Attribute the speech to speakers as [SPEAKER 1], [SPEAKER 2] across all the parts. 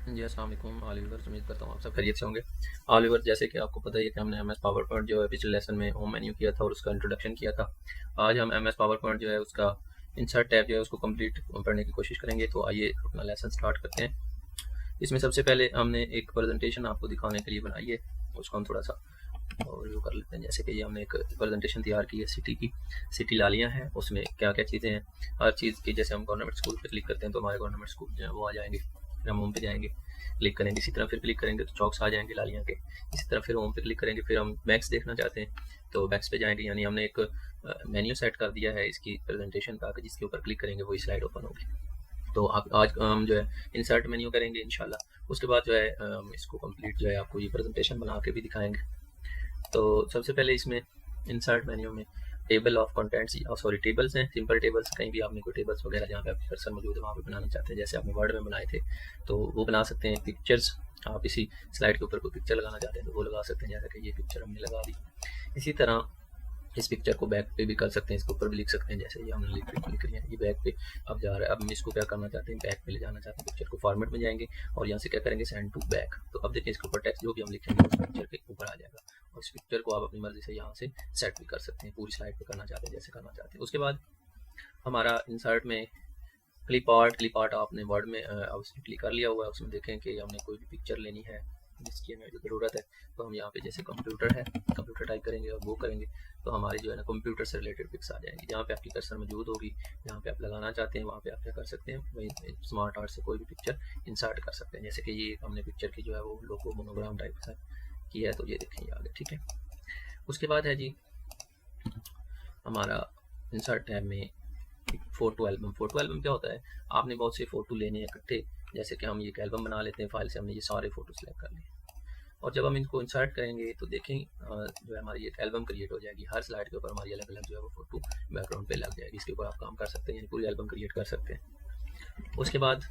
[SPEAKER 1] जी अस्सलाम वालेकुम all viewers, उम्मीद करता हूँ आप सब खैरियत से होंगे। ऑल व्यूअर्स, जैसे कि आपको पता ही है कि हमने एम एस पावर पॉइंट जो है पिछले लेसन में होम मेन्यू किया था और उसका इंट्रोडक्शन किया था। आज हम एम एस पावर पॉइंट जो है उसका इंसर्ट टैब जो है उसको कंप्लीट पढ़ने की कोशिश करेंगे। तो आइए अपना लेसन स्टार्ट करते हैं। इसमें सबसे पहले हमने एक प्रेजेंटेशन आपको दिखाने के लिए बनाई है, उसको हम थोड़ा सा और वो कर लेते हैं। जैसे कि ये हमने एक प्रेजेंटेशन तैयार की है सिटी की, सिटी लालियाँ हैं, उसमें क्या क्या चीज़ें हैं हर चीज़ की। जैसे हम गवर्नमेंट स्कूल पे क्लिक करते हैं तो हमारे गवर्नमेंट स्कूल जो है वो आ जाएंगे। फिर हम होम पे जाएंगे, क्लिक करेंगे, इसी तरह फिर क्लिक करेंगे तो चौक्स आ जाएंगे लालियाँ के। इसी तरह फिर होम पे क्लिक करेंगे, फिर हम बैक्स देखना चाहते हैं तो बैक्स पे जाएंगे। यानी हमने एक मेन्यू सेट कर दिया है इसकी प्रेजेंटेशन का, जिसके ऊपर क्लिक करेंगे वही स्लाइड ओपन होगी। तो आप आज हम जो है इंसर्ट मेन्यू करेंगे इंशाल्लाह। उसके बाद जो है हम इसको कंप्लीट जो है आपको ये प्रेजेंटेशन बना के भी दिखाएंगे। तो सबसे पहले इसमें इंसर्ट मेन्यू में table of contents, sorry tables हैं, सिंपल टेबल्स। कहीं भी आपने कोई टेबल्स वगैरह जहाँ पे आपके कर्सर मौजूद है वहाँ पे बनाना चाहते हैं, जैसे आपने वर्ड में बनाए थे तो वो बना सकते हैं। पिक्चर्स, आप इसी स्लाइड के ऊपर कोई पिक्चर लगाना चाहते हैं तो वो लगा सकते हैं, जैसा कि ये पिक्चर हमने लगा दी। इसी तरह इस पिक्चर को बैक पे भी कर सकते हैं, इसके ऊपर भी लिख सकते हैं, जैसे ये हमने लिख रही है ये बैक पे अब जा रहा है। अब हम इसको क्या करना चाहते हैं, बैक पे ले जाना चाहते हैं पिक्चर को। फॉर्मेट में जाएंगे और यहाँ से क्या करेंगे, सेंड टू बैक। तो अब देखिए इसके ऊपर टेक्स्ट जो भी हम लिखेंगे उस पिक्चर के ऊपर आ जाएगा। और इस पिक्चर को आप अपनी मर्जी से यहाँ से सेट भी कर सकते हैं, पूरी स्लाइड पे करना चाहते हैं जैसे करना चाहते हैं। उसके बाद हमारा इंसर्ट में क्लिप आर्ट आपने वर्ड में क्लिक कर लिया हुआ है। उसमें देखें कि हमने कोई भी पिक्चर लेनी है जिसकी हमें ज़रूरत है, तो हम यहाँ पे जैसे कंप्यूटर है, कंप्यूटर टाइप करेंगे और वो करेंगे तो हमारी जो है ना कंप्यूटर से रिलेटेड पिक्स आ जाएंगी। जहाँ पे आपकी कर्सर मौजूद होगी, जहाँ पे आप लगाना चाहते हैं वहाँ पे आप क्या कर सकते हैं, वही स्मार्ट आर्ट से कोई भी पिक्चर इंसर्ट कर सकते हैं। जैसे कि ये हमने पिक्चर की जो है वो लोगो मोनोग्राम टाइप का की है, तो ये देखें ये आगे, ठीक है। उसके बाद है जी हमारा इंसर्ट टैब में फोटो एल्बम। फोटो एल्बम क्या होता है, आपने बहुत से फोटो लेने हैं इकट्ठे। जैसे कि हम ये एक एल्बम बना लेते हैं, फाइल से हमने ये सारे फोटो सेलेक्ट कर लिए और जब हम इनको इंसर्ट करेंगे तो देखें जो है हमारी एक एल्बम क्रिएट हो जाएगी। हर स्लाइड के ऊपर हमारी अलग अलग जो है वो फोटो बैकग्राउंड पे लग जाएगी। इसके ऊपर आप काम कर सकते हैं, पूरी एल्बम क्रिएट कर सकते हैं। उसके बाद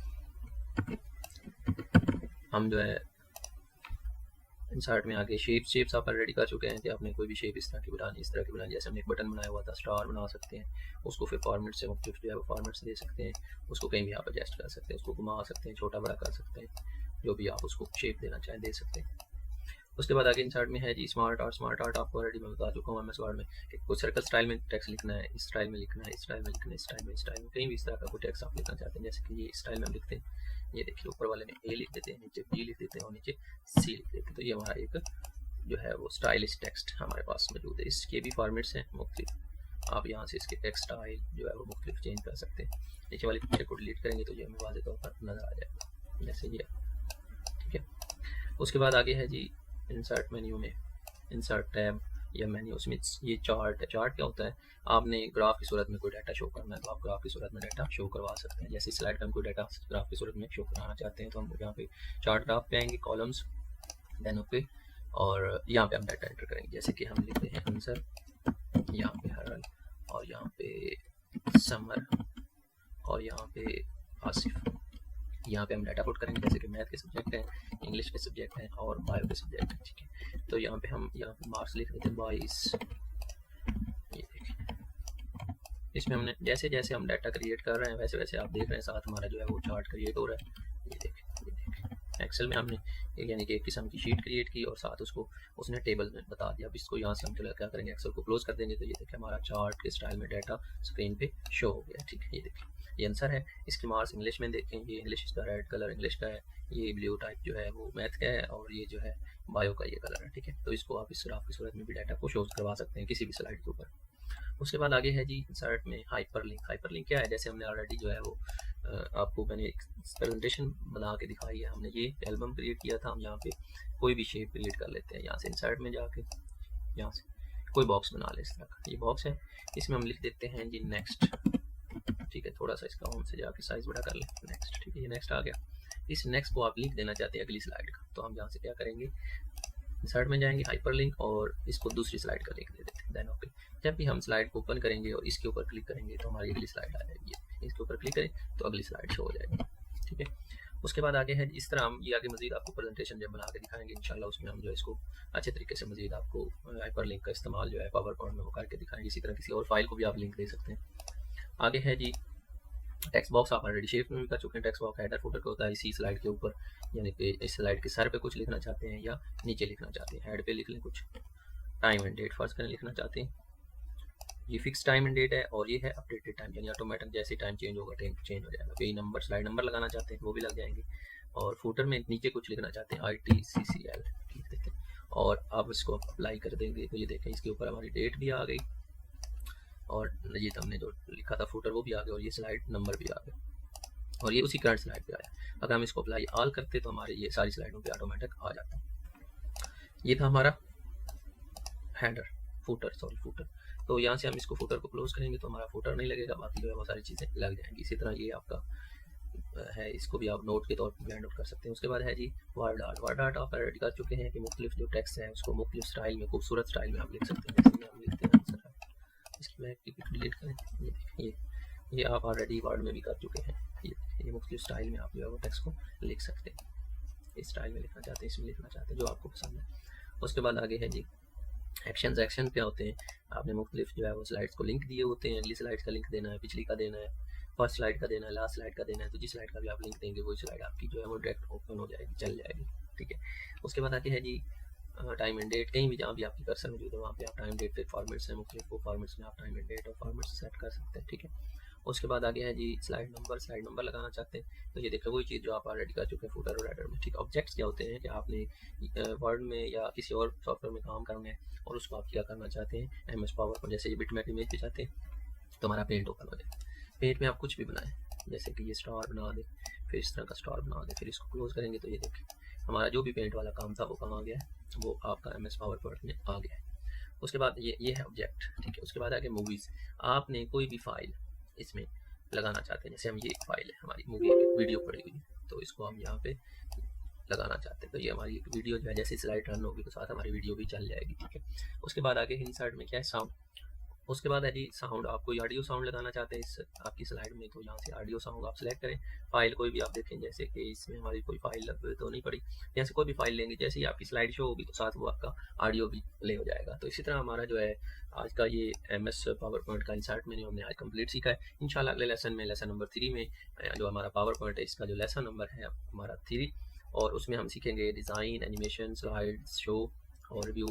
[SPEAKER 1] हम जो है इंसर्ट में आगे शेप्स आप ऑलरेडी कर चुके हैं कि आपने कोई भी शेप इस तरह की बनानी, इस तरह की बनानी। जैसे हमने एक बटन बनाया हुआ था, स्टार बना सकते हैं उसको, फिर फॉर्मेट से मुख्तलिफ जो है वो फॉर्मेट से दे सकते हैं उसको, कहीं भी आप एडजस्ट कर सकते हैं, उसको घुमा सकते हैं, छोटा बड़ा कर सकते हैं, जो भी आप उसको शेप देना चाहें दे सकते हैं। उसके बाद आगे इंसर्ट में है जी स्मार्ट आर्ट। स्मार्ट आर्ट आपको ऑलरेडी मैं बता चुका हूँ एमएस वर्ड में कि कुछ सर्कल स्टाइल में टेक्स्ट लिखना है, इस स्टाइल में लिखना है, इस स्टाइल में लिखना है, इस स्टाइल में, इस स्टाइल में, कहीं भी इस तरह का कोई टेक्स्ट आप लिखना चाहते हैं। जैसे कि ये स्टाइल में हम लिखते हैं, ये देखिए ऊपर वाले में ए लिख देते हैं, नीचे बी लिख देते हैं और नीचे सी लिख देते हैं। तो ये हमारा एक जो है वो स्टाइलिश टेक्स्ट हमारे पास मौजूद है। इसके भी फॉर्मेट्स हैं मुख्तलिफ, आप यहाँ से इसके टेक्स्ट स्टाइल जो है वो मुख्तलिफ चेंज कर सकते हैं। नीचे वाली पिक्चर को डिलीट करेंगे तो ये हमें वाज़ेह तौर पर नज़र आ जाएगा, जैसे ये, ठीक है। उसके बाद आगे है जी इंसर्ट मेन्यू में इंसर्ट टैब या मेन्यू, उसमें ये चार्ट है। चार्ट क्या होता है, आपने ग्राफ की सूरत में कोई डाटा शो करना है तो आप ग्राफ की सूरत में डाटा शो करवा सकते हैं। जैसे स्लाइड का हम कोई डाटा ग्राफ की सूरत में शो कराना चाहते हैं तो हम यहाँ पे चार्ट ग्राफ पे आएंगे, कॉलम्स, देन पे, और यहाँ पे हम डाटा एंटर करेंगे। जैसे कि हम लिखते हैं आंसर, यहाँ पे हरल, और यहाँ पे समर, और यहाँ पे आसिफ। यहाँ पे हम डाटा पुट करेंगे, जैसे कि मैथ के सब्जेक्ट हैं, इंग्लिश के सब्जेक्ट हैं और बायो के सब्जेक्ट हैं, ठीक है। तो यहाँ पे हम यहाँ पे मार्क्स लिख देते हैं 22। ये देखिए इसमें हमने जैसे जैसे हम डाटा क्रिएट कर रहे हैं वैसे वैसे आप देख रहे हैं साथ हमारा जो है वो चार्ट क्रिएट हो रहा है। ये देखें एक्सेल में हमने यानी कि एक किस्म की शीट क्रिएट की और साथ उसको उसने टेबल में बता दिया। अब इसको यहाँ से हम क्या करेंगे, एक्सेल को क्लोज कर देंगे तो ये देखिए हमारा चार्ट के स्टाइल में डाटा स्क्रीन पे शो हो गया, ठीक है। ये देखिए ये आंसर है। इसकी मार्क्स इंग्लिश में देखें, ये इंग्लिश इसका रेड कलर इंग्लिश का है, ये ब्लू टाइप जो है वो मैथ का है, और ये जो है बायो का ये कलर है, ठीक है। तो इसको आप इस ग्राफ की सूरत में भी डाटा को शो करवा सकते हैं किसी भी स्लाइड के ऊपर। उसके बाद आगे है जी इंसर्ट में हाइपरलिंक। हाइपरलिंक क्या है, जैसे हमने ऑलरेडी जो है वो आपको मैंने एक प्रेजेंटेशन बना के दिखाई है। हमने ये एल्बम क्रिएट किया था, हम यहाँ पे कोई भी शेप क्रिएट कर लेते हैं। यहाँ से इंसर्ट में जाके यहाँ से कोई बॉक्स बना ले, इस तरह का ये बॉक्स है, इसमें हम लिख देते हैं जी नेक्स्ट, ठीक है। थोड़ा सा इसका होम से जाके साइज बड़ा कर ले, नेक्स्ट, ठीक है। ये नेक्स्ट आ गया। इस नेक्स्ट को आप लिख देना चाहते हैं अगली स्लाइड का, तो हम यहाँ से क्या करेंगे, इंसर्ट में जाएंगे, हाइपरलिंक, और इसको दूसरी स्लाइड का लिंक दे देते हैं, देन ओके। जब भी हम स्लाइड को ओपन करेंगे और इसके ऊपर क्लिक करेंगे तो हमारी अगली स्लाइड आ जाएगी। इसके ऊपर क्लिक करें तो अगली स्लाइड शो हो जाएगी, ठीक है। उसके बाद आगे है इस तरह हम ये आगे मजीद आपको प्रेजेंटेशन जब बना के दिखाएंगे इंशाल्लाह, उसमें हम जो है इसको अच्छे तरीके से मजीद आपको हाइपरलिंक का इस्तेमाल जो है पावर पॉइंट में वो करके दिखाएंगे। इसी तरह किसी और फाइल को भी आप लिंक दे सकते हैं। आगे है जी टेक्स्ट बॉक्स आप ऑलरेडी शेप में भी कर चुके हैं। टेक्स्ट बॉक्स हेडर फुटर का होता है इसी स्लाइड के ऊपर, यानी कि इस स्लाइड के सर पे कुछ लिखना चाहते हैं या नीचे लिखना चाहते हैं, हेड पे लिख लें कुछ टाइम एंड डेट फर्स्ट करें लिखना चाहते हैं। ये फिक्स टाइम एंड डेट है और ये है अपडेटेड टाइम, यानी ऑटोमेटिक जैसे टाइम चेंज होगा चेंज हो जाएगा। कई नंबर स्लाइड नंबर लगाना चाहते हैं वो भी लग जाएंगे। और फुटर में नीचे कुछ लिखना चाहते हैं ITCCL लिख देते हैं और आप इसको अप्लाई कर देंगे तो ये देखें इसके ऊपर हमारी डेट भी आ गई और ये हमने जो लिखा था फुटर वो भी आ गया और ये स्लाइड नंबर भी आ गया और ये उसी करंट स्लाइड पे आया। अगर हम इसको अप्लाई ऑल करते तो हमारे ये सारी स्लाइडों पे ऑटोमेटिक आ जाता। ये था हमारा हेडर फुटर। तो यहाँ से हम इसको फुटर को क्लोज करेंगे तो हमारा फुटर नहीं लगेगा, बाकी जो है वो सारी चीज़ें लग जाएंगी। इसी तरह ये आपका है, इसको भी आप नोट के तौर पर ब्लेंड आउट कर सकते हैं। उसके बाद है जी वर्ड आर्ट आप रेडी कर चुके हैं कि मुख्तलिफ जो टेक्स्ट है उसको मुख्तलिफ स्टाइल में, खूबसूरत स्टाइल में आप लिख सकते हैं। जैसे हम लिखते हैं इसकी मैं डिलीट करें, ये आप ऑलरेडी वर्ड में भी कर चुके हैं। ये मुख्तलिफ स्टाइल में आप जो है वो टेक्स्ट को लिख सकते हैं, इस स्टाइल में लिखना चाहते हैं, इसमें लिखना चाहते हैं जो आपको पसंद है। उसके बाद आगे है जी एक्शन क्या होते हैं। आपने मुख्तलिफ जो है वो स्लाइड्स को लिंक दिए होते हैं, अगली स्लाइड्स का लिंक देना है, पिछली का देना है, फर्स्ट स्लाइड का देना है, लास्ट स्लाइड का देना है। तो जिस स्लाइड का भी आप लिंक देंगे वही स्लाइड आपकी जो है वो डायरेक्ट ओपन हो जाएगी, चल जाएगी, ठीक है। उसके बाद आगे है जी टाइम एंड डेट। कहीं भी जहाँ भी आपकी कर्सर मौजूद है वहाँ पे आप टाइम डेट पे फॉर्मेट्स हैं मुख्तलिफ, वो फॉर्मेट्स में आप टाइम एंड डेट और फॉर्मेट्स सेट कर सकते हैं, ठीक है। उसके बाद आगे है जी स्लाइड नंबर लगाना चाहते हैं तो ये देखो वही चीज़ जो आप ऑलरेडी कर चुके हैं फुटर और हेडर में, ठीक। ऑब्जेक्ट्स क्या होते हैं कि आपने वर्ड में या किसी और सॉफ्टवेयर में काम करना है और उसको आप क्या करना चाहते हैं MS पावर पर, जैसे ये बिटमैप इमेज पे चाहते हैं तो हमारा पेंट ओपन हो जाए। पेंट में आप कुछ भी बनाएं, जैसे कि ये स्टार बना दें, फिर इस तरह का स्टार बना दें, फिर इसको क्लोज करेंगे तो ये देखें हमारा जो भी पेंट वाला काम था वो काम आ गया है, वो आपका MS पावर पॉइंट में आ गया है। उसके बाद ये है ऑब्जेक्ट, ठीक है। उसके बाद आगे मूवीज़। आपने कोई भी फाइल इसमें लगाना चाहते हैं, जैसे हम ये एक फाइल है हमारी मूवी वीडियो पड़ी हुई है तो इसको हम यहाँ पे लगाना चाहते हैं तो ये हमारी एक वीडियो जो है जैसे स्लाइड रन होगी तो साथ हमारी वीडियो भी चल जाएगी, ठीक है। उसके बाद आगे इंसर्ट में क्या है साउंड। उसके बाद है जी साउंड, आप कोई ऑडियो साउंड लगाना चाहते हैं इस आपकी स्लाइड में तो यहाँ से ऑडियो साउंड आप सेलेक्ट करें। फाइल कोई भी आप देखें, जैसे कि इसमें हमारी कोई फाइल तो नहीं पड़ी, यहाँ से कोई भी फाइल लेंगे जैसे ही आपकी स्लाइड शो होगी तो साथ वो आपका ऑडियो भी प्ले हो जाएगा। तो इसी तरह हमारा जो है आज का ये MS पावर पॉइंट का इंसर्ट मेन्यू हमने आज कंप्लीट सीखा है। इंशाल्लाह अगले लेसन में, लेसन नंबर 3 में जो हमारा पावर पॉइंट है इसका जो लेसन नंबर है हमारा 3 और उसमें हम सीखेंगे डिज़ाइन, एनिमेशन, स्लाइड शो और व्यू।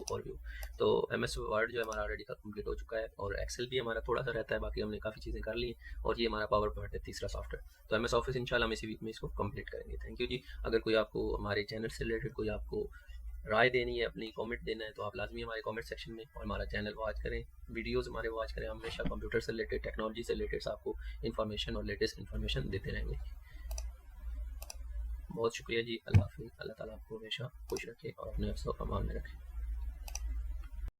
[SPEAKER 1] तो MS वर्ड जो है हमारा ऑलरेडी कंप्लीट हो चुका है और एक्सेल भी हमारा थोड़ा सा रहता है, बाकी हमने काफ़ी चीज़ें कर ली हैं और ये हमारा पावर पॉइंट है तीसरा सॉफ्टवेयर। तो MS ऑफिस इंशाल्लाह हम इसी वीक में इसको कंप्लीट करेंगे। थैंक यू जी। अगर कोई आपको हमारे चैनल से रिलेटेड कोई आपको राय देनी है, अपनी कमेंट देना है तो आप लाजमी हमारे कमेंट सेक्शन में और हमारा चैनल वॉच करें, वीडियोस हमारे वॉच करें। हम हमेशा कंप्यूटर से रिलेटेड, टेक्नोलॉजी से रिलेटेड आपको इन्फॉर्मेशन और लेटेस्ट इन्फॉर्मेशन देते रहेंगे। बहुत शुक्रिया जी। अल्लाह हाफिज़। अल्लाह ताला आपको हमेशा खुश रखे और अपने अफ़सों अमान में रखे।